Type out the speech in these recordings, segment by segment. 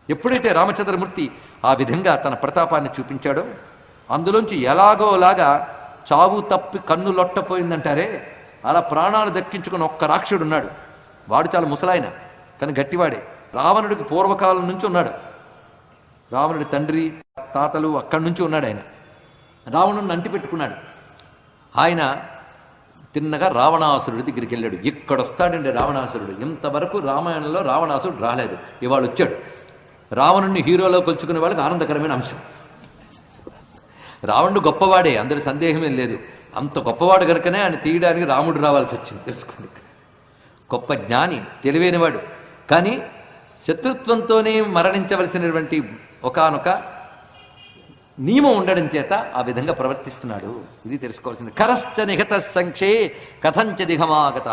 ఎప్పుడైతే రామచంద్రమూర్తి ఆ విధంగా తన ప్రతాపాన్ని చూపించాడో అందులోంచి ఎలాగోలాగా చావు తప్పి కన్ను లొట్టపోయిందంటారే అలా ప్రాణాలు దక్కించుకుని ఒక్క రాక్షుడు ఉన్నాడు. వాడు చాలా ముసలాయన కానీ గట్టివాడే. రావణుడికి పూర్వకాలం నుంచి ఉన్నాడు. రావణుడి తండ్రి తాతలు అక్కడి నుంచి ఉన్నాడు ఆయన. రావణుడిని అంటి పెట్టుకున్నాడు. ఆయన తిన్నగా రావణాసురుడి దగ్గరికి వెళ్ళాడు. ఇక్కడొస్తాడండి రావణాసురుడు. ఇంతవరకు రామాయణంలో రావణాసురుడు రాలేదు, ఇవాళ వచ్చాడు. రావణుడిని హీరోలో కొలుచుకునే వాళ్ళకి ఆనందకరమైన అంశం. రావణుడు గొప్పవాడే, అందరి సందేహమేం లేదు. అంత గొప్పవాడు కనుకనే ఆయన తీయడానికి రాముడు రావాల్సి వచ్చింది. తెలుసుకోండి, గొప్ప జ్ఞాని, తెలివైనవాడు. కానీ శత్రుత్వంతోనే మరణించవలసినటువంటి ఒకానొక నియమం ఉండడం చేత ఆ విధంగా ప్రవర్తిస్తున్నాడు. ఇది తెలుసుకోవాల్సింది. కరశ్చ నిహత సంక్షే కథంచ దిహమాగత.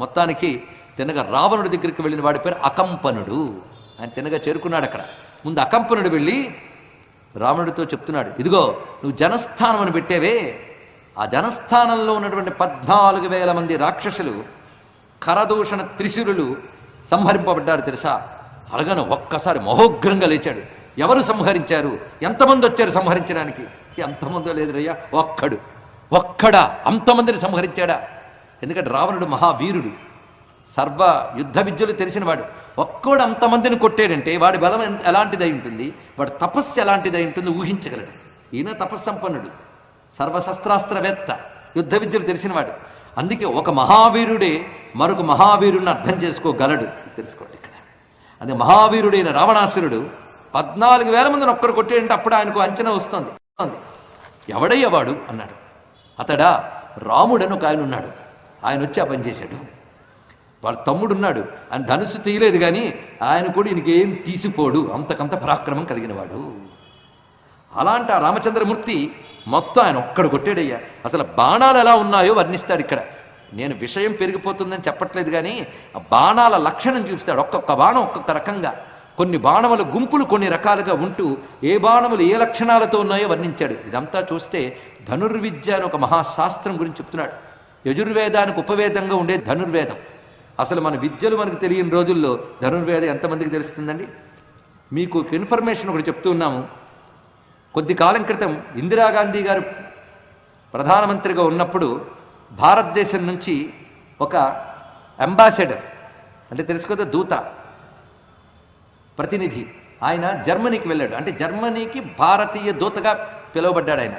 మొత్తానికి తినగా రావణుడి దగ్గరికి వెళ్ళిన వాడి పేరు అకంపనుడు. ఆయన తినగా చేరుకున్నాడు. అక్కడ ముందు అకంపనుడు వెళ్ళి రావణుడితో చెప్తున్నాడు, ఇదిగో నువ్వు జనస్థానం అని పెట్టేవే, ఆ జనస్థానంలో ఉన్నటువంటి 14,000 మంది రాక్షసులు కరదూషణ త్రిశూరులు సంహరింపబడ్డారు తెలుసా. అలాగని ఒక్కసారి మహోగ్రంగా లేచాడు. ఎవరు సంహరించారు, ఎంతమంది వచ్చారు సంహరించడానికి? ఎంతమందో లేదురయ్యా, ఒక్కడా అంతమందిని సంహరించాడా? ఎందుకంటే రావణుడు మహావీరుడు, సర్వ యుద్ధ విద్యలు తెలిసినవాడు. ఒక్కడు అంతమందిని కొట్టాడంటే వాడి బలం ఎలాంటిదై ఉంటుంది, వాడి తపస్సు ఎలాంటిదై ఉంటుంది ఊహించగలడు. ఈయన తపస్సంపన్నుడు, సర్వశస్త్రాస్త్రవేత్త, యుద్ధ విద్యలు తెలిసినవాడు. అందుకే ఒక మహావీరుడే మరొక మహావీరుడిని అర్థం చేసుకోగలడు. తెలుసుకోండి ఇక్కడ. అదే మహావీరుడైన రావణాసురుడు 14,000 మందిని ఒక్కడు కొట్టేయంటే అప్పుడు ఆయనకు అంచనా వస్తుంది. ఎవడయ్య వాడు అన్నాడు. అతడా రాముడని ఒక ఆయన ఉన్నాడు, ఆయన వచ్చి ఆ పని చేశాడు. వాళ్ళ తమ్ముడున్నాడు, ఆయన ధనుసు తీయలేదు కానీ ఆయన కూడా ఈయనకేం తీసిపోడు, అంతకంత పరాక్రమం కలిగినవాడు. అలాంటి ఆ రామచంద్రమూర్తి మొత్తం ఆయన ఒక్కడు కొట్టాడయ్యా. అసలు బాణాలు ఎలా ఉన్నాయో వర్ణిస్తాడు ఇక్కడ. నేను విషయం పెరిగిపోతుందని చెప్పట్లేదు కానీ ఆ బాణాల లక్షణం చూపిస్తాడు. ఒక్కొక్క బాణం ఒక్కొక్క రకంగా, కొన్ని బాణముల గుంపులు కొన్ని రకాలుగా ఉంటూ ఏ బాణములు ఏ లక్షణాలతో ఉన్నాయో వర్ణించాడు. ఇదంతా చూస్తే ధనుర్విద్య అని ఒక మహాశాస్త్రం గురించి చెప్తున్నాడు. యజుర్వేదానికి ఉపవేదంగా ఉండే ధనుర్వేదం. అసలు మన విద్యలు మనకు తెలియని రోజుల్లో ధనుర్వేదం ఎంతమందికి తెలుస్తుందండి? మీకు ఇన్ఫర్మేషన్ ఒకటి చెప్తూ ఉన్నాము. కొద్ది కాలం క్రితం ఇందిరాగాంధీ గారు ప్రధానమంత్రిగా ఉన్నప్పుడు భారతదేశం నుంచి ఒక అంబాసిడర్, అంటే తెలుసుకోదా, దూత, ప్రతినిధి, ఆయన జర్మనీకి వెళ్ళాడు. అంటే జర్మనీకి భారతీయ దూతగా పిలువబడ్డాడు ఆయన.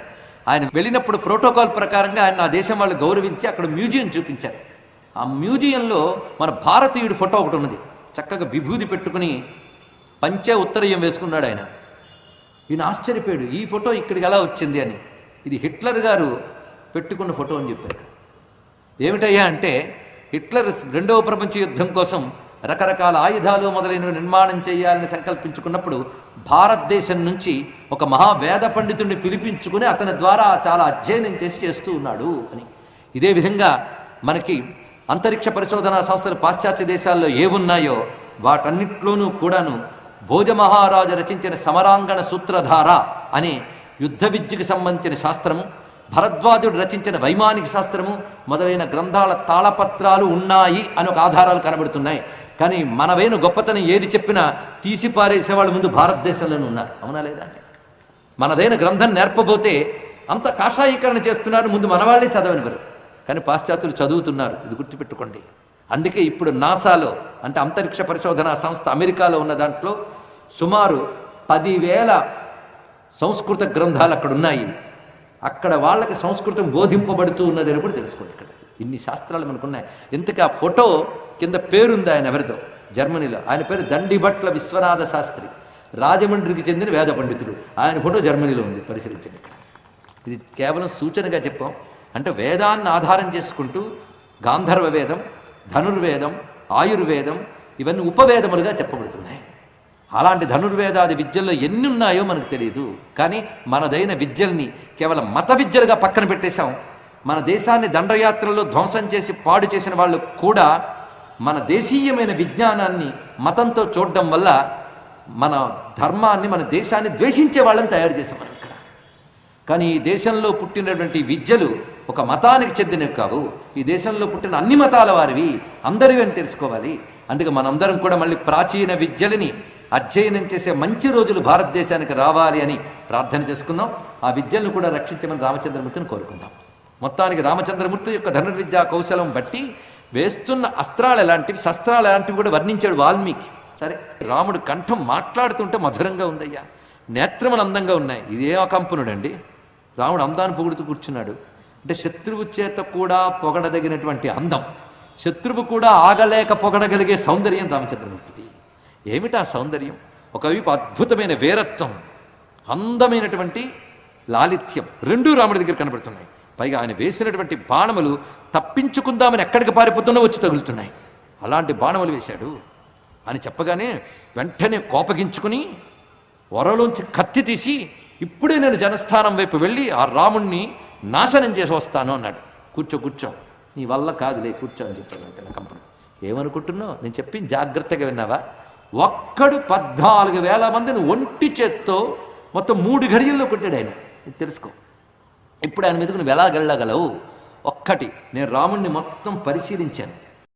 ఆయన వెళ్ళినప్పుడు ప్రోటోకాల్ ప్రకారంగా ఆయన ఆ దేశం వాళ్ళు గౌరవించి అక్కడ మ్యూజియం చూపించారు. ఆ మ్యూజియంలో మన భారతీయుడి ఫోటో ఒకటి ఉన్నది. చక్కగా విభూది పెట్టుకుని పంచే ఉత్తరీయం వేసుకున్నాడు ఆయన. ఈయన ఆశ్చర్యపోయాడు, ఈ ఫోటో ఇక్కడికి ఎలా వచ్చింది అని. ఇది హిట్లర్ గారు పెట్టుకున్న ఫోటో అని చెప్పారు. ఏమిటయ్యా అంటే, హిట్లర్ 2వ ప్రపంచ యుద్ధం కోసం రకరకాల ఆయుధాలు మొదలైనవి నిర్మాణం చేయాలని సంకల్పించుకున్నప్పుడు భారతదేశం నుంచి ఒక మహావేద పండితుడిని పిలిపించుకుని అతని ద్వారా చాలా అధ్యయనం చేస్తూ ఉన్నాడు అని. ఇదే విధంగా మనకి అంతరిక్ష పరిశోధనా సంస్థలు పాశ్చాత్య దేశాల్లో ఏవున్నాయో వాటన్నిట్లోనూ కూడాను భోజమహారాజు రచించిన సమరాంగణ సూత్రధార అనే యుద్ధ విద్యకు సంబంధించిన శాస్త్రము, భరద్వాజుడు రచించిన వైమానిక శాస్త్రము మొదలైన గ్రంథాల తాళపత్రాలు ఉన్నాయి అని ఒక ఆధారాలు కనబడుతున్నాయి. కానీ మనవైన గొప్పతనం ఏది చెప్పినా తీసి పారేసేవాళ్ళు ముందు భారతదేశంలోనే ఉన్నారు. అవునా లేదా? మనదైన గ్రంథం నేర్పబోతే అంత కాషాయీకరణ చేస్తున్నారు, ముందు మనవాళ్ళే చదవనివ్వరు. కానీ పాశ్చాత్యులు చదువుతున్నారు, ఇది గుర్తుపెట్టుకోండి. అందుకే ఇప్పుడు నాసాలో, అంటే అంతరిక్ష పరిశోధనా సంస్థ అమెరికాలో ఉన్న దాంట్లో సుమారు 10,000 సంస్కృత గ్రంథాలు అక్కడ ఉన్నాయి. అక్కడ వాళ్ళకి సంస్కృతం బోధింపబడుతూ ఉన్నదని కూడా తెలుసుకోండి. ఇక్కడ ఇన్ని శాస్త్రాలు మనకున్నాయి. ఇంతకీ ఆ ఫోటో కింద పేరుంది ఆయన ఎవరిదో, జర్మనీలో. ఆయన పేరు దండిభట్ల విశ్వనాథ శాస్త్రి, రాజమండ్రికి చెందిన వేద పండితుడు. ఆయన ఫోటో జర్మనీలో ఉంది, పరిశీలించండి. ఇక్కడ ఇది కేవలం సూచనగా చెప్పాం. అంటే వేదాన్ని ఆధారం చేసుకుంటూ గాంధర్వ వేదం, ధనుర్వేదం, ఆయుర్వేదం ఇవన్నీ ఉపవేదములుగా చెప్పబడుతున్నాయి. అలాంటి ధనుర్వేదాది విద్యల్లో ఎన్ని ఉన్నాయో మనకు తెలియదు. కానీ మనదైన విద్యల్ని కేవలం మత విద్యలుగా పక్కన పెట్టేశాం. మన దేశాన్ని దండయాత్రల్లో ధ్వంసం చేసి పాడు చేసిన వాళ్ళు కూడా మన దేశీయమైన విజ్ఞానాన్ని మతంతో చూడడం వల్ల మన ధర్మాన్ని, మన దేశాన్ని ద్వేషించే వాళ్ళని తయారు చేసాం మనం ఇక్కడ. కానీ ఈ దేశంలో పుట్టినటువంటి విద్యలు ఒక మతానికి చెందినవి కావు. ఈ దేశంలో పుట్టిన అన్ని మతాల వారివి, అందరివి అని తెలుసుకోవాలి. అందుకే మనందరం కూడా మళ్ళీ ప్రాచీన విద్యలని అధ్యయనం చేసే మంచి రోజులు భారతదేశానికి రావాలి అని ప్రార్థన చేసుకుందాం. ఆ విద్యలను కూడా రక్షించమని రామచంద్రమూర్తిని కోరుకుందాం. మొత్తానికి రామచంద్రమూర్తి యొక్క ధనుర్విద్యా కౌశలం బట్టి వేస్తున్న అస్త్రాలు ఎలాంటివి, శస్త్రాలు ఎలాంటివి కూడా వర్ణించాడు వాల్మీకి. సరే, రాముడు కంఠం మాట్లాడుతుంటే మధురంగా ఉందయ్యా, నేత్రములు అందంగా ఉన్నాయి. ఇదే అకంపనుడండి. రాముడు అందాన్ని పొగుడుతూ కూర్చున్నాడు అంటే శత్రువు చేత కూడా పొగడదగినటువంటి అందం, శత్రువు కూడా ఆగలేక పొగడగలిగే సౌందర్యం రామచంద్రమూర్తిది. ఏమిటా సౌందర్యం? ఒకవైపు అద్భుతమైన వీరత్వం, అందమైనటువంటి లాలిత్యం రెండూ రాముడి దగ్గర కనబడుతున్నాయి. పైగా ఆయన వేసినటువంటి బాణములు తప్పించుకుందామని ఎక్కడికి పారిపోతున్నా వచ్చి తగులుతున్నాయి. అలాంటి బాణములు వేశాడు అని చెప్పగానే వెంటనే కోపగించుకుని వరలోంచి కత్తి తీసి ఇప్పుడే నేను జనస్థానం వైపు వెళ్ళి ఆ రాముణ్ణి నాశనం చేసి వస్తాను అన్నాడు. కూర్చో కూర్చో, నీ వల్ల కాదులే, కూర్చో అని చెప్పాడు కంపను. ఏమనుకుంటున్నావు? నేను చెప్పి జాగ్రత్తగా విన్నావా? ఒక్కడు 14,000 మందిని ఒంటి చేత్తో మొత్తం 3 ఘడియల్లో కొట్టాడు ఆయన. ఇది తెలుసుకో. ఇప్పుడు ఆయన మీదకు నువ్వు ఎలా వెళ్ళగలవు? ఒక్కటి, నేను రాముణ్ణి మొత్తం పరిశీలించాను.